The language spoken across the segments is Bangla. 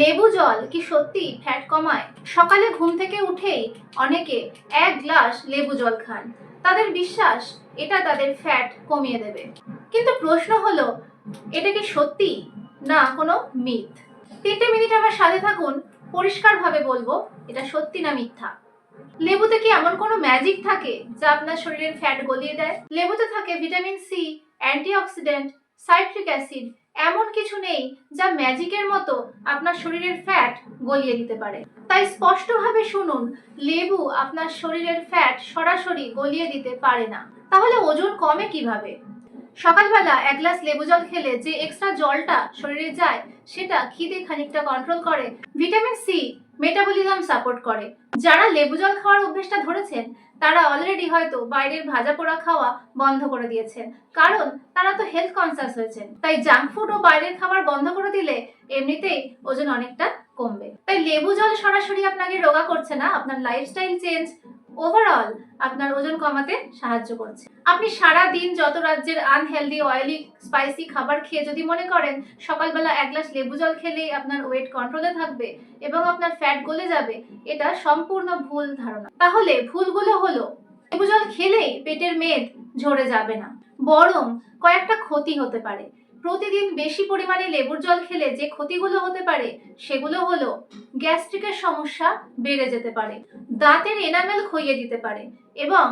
লেবু জল কি সত্যি ফ্যাট কমায়? সকালে ঘুম থেকে উঠেই অনেকে 1 গ্লাস লেবু জল খান। তাদের বিশ্বাস এটা তাদের ফ্যাট কমিয়ে দেবে। কিন্তু প্রশ্ন হলো, এটা কি সত্যি না কোনো মিথ? 3 মিনিট আমার সাথে থাকুন, পরিষ্কারভাবে বলবো এটা সত্যি না মিথ্যা। লেবুতে কি এমন কোনো ম্যাজিক থাকে যা আপনার শরীরের ফ্যাট গলিয়ে দেয়? লেবুতে থাকে vitamin C, antioxidant, citric acid. এমন কিছু নেই যা ম্যাজিকের মতো আপনার শরীরের ফ্যাট গলিয়ে দিতে পারে। তাই স্পষ্টভাবে শুনুন, লেবু আপনার শরীরের ফ্যাট সরাসরি গলিয়ে দিতে পারে না। তাহলে ওজন কমে কিভাবে? সকালবেলা 1 গ্লাস লেবু জল খেলে যে এক্সট্রা জলটা শরীরে যায় সেটা খিদে খানিকটা কন্ট্রোল করে। ভিটামিন সি মেটাবলিজম সাপোর্ট করে। যারা লেবু জল খাওয়ার অভ্যেসটা ধরেছেন তারা অলরেডি হয়তো বাইরের ভাজা পোড়া খাওয়া বন্ধ করে দিয়েছেন, কারণ তারা তো হেলথ কনসাস হয়েছেন। তাই জাঙ্ক ফুড ও বাইরের খাবার বন্ধ করে দিলে এমনিতেই ওজন অনেকটা কমবে। তাই লেবু জল সরাসরি আপনাকে রোগা করছে না, আপনার লাইফস্টাইল চেঞ্জ ওভারঅল আপনার ওজন কমাতে সাহায্য করছে। আপনি সারা দিন যত রাজ্যের আনহেলদি, অয়েলি, স্পাইসি খাবার খেয়ে যদি মনে করেন সকালবেলা 1 গ্লাস লেবু জল খেলেই আপনার ওয়েট কন্ট্রোলে থাকবে এবং আপনার ফ্যাট গলে যাবে, এটা সম্পূর্ণ ভুল ধারণা। তাহলে ভুলগুলো হলো, লেবু জল খেলেই পেটের মেদ ঝরে যাবে না, বরং কয়েকটা ক্ষতি হতে পারে। প্রতিদিন বেশি পরিমাণে লেবুর জল খেলে যে ক্ষতিগুলো হতে পারে সেগুলো হলো, গ্যাস্ট্রিকের সমস্যা বেড়ে যেতে পারে, দাঁতের এনামেল ক্ষইয়ে দিতে পারে এবং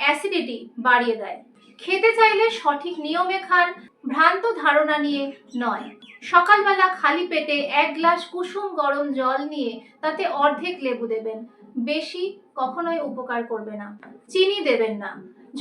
অ্যাসিডিটি বাড়িয়ে দেয়। খেতে চাইলে সঠিক নিয়মে খান, ভ্রান্ত ধারণা নিয়ে নয়। সকালবেলা খালি পেটে 1 গ্লাস কুসুম গরম জল নিয়ে তাতে অর্ধেক লেবু দেবেন, বেশি কখনোই উপকার করবে না। চিনি দেবেন না।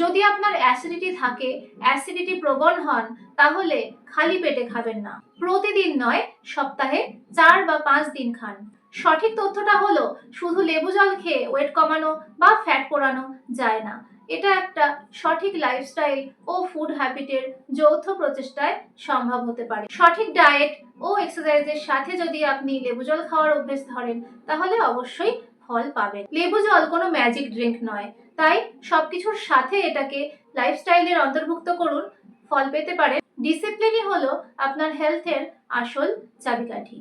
যদি আপনার অ্যাসিডিটি থাকে, অ্যাসিডিটি প্রবণ হন, তাহলে খালি পেটে খাবেন না। প্রতিদিন নয়, সপ্তাহে 4 বা 5 দিন খান। সঠিক তথ্যটা হলো, শুধু লেবু জল খেয়ে ওয়েট কমানো বা ফ্যাট পোড়ানো যায় না। এটা একটা সঠিক লাইফস্টাইল ও ফুড হ্যাবিটের যৌথ প্রচেষ্টায় সম্ভব হতে পারে। সঠিক ডায়েট ও এক্সারসাইজের সাথে যদি আপনি লেবু জল খাওয়ার অভ্যেস ধরেন তাহলে অবশ্যই ফল পাবেন। লেবু জল কোনো ম্যাজিক ড্রিঙ্ক নয়, তাই সবকিছুর সাথে এটাকে লাইফস্টাইলের অন্তর্ভুক্ত করুন, ফল পেতে পারেন। ডিসিপ্লিনই হলো আপনার হেলথের আসল চাবিকাঠি।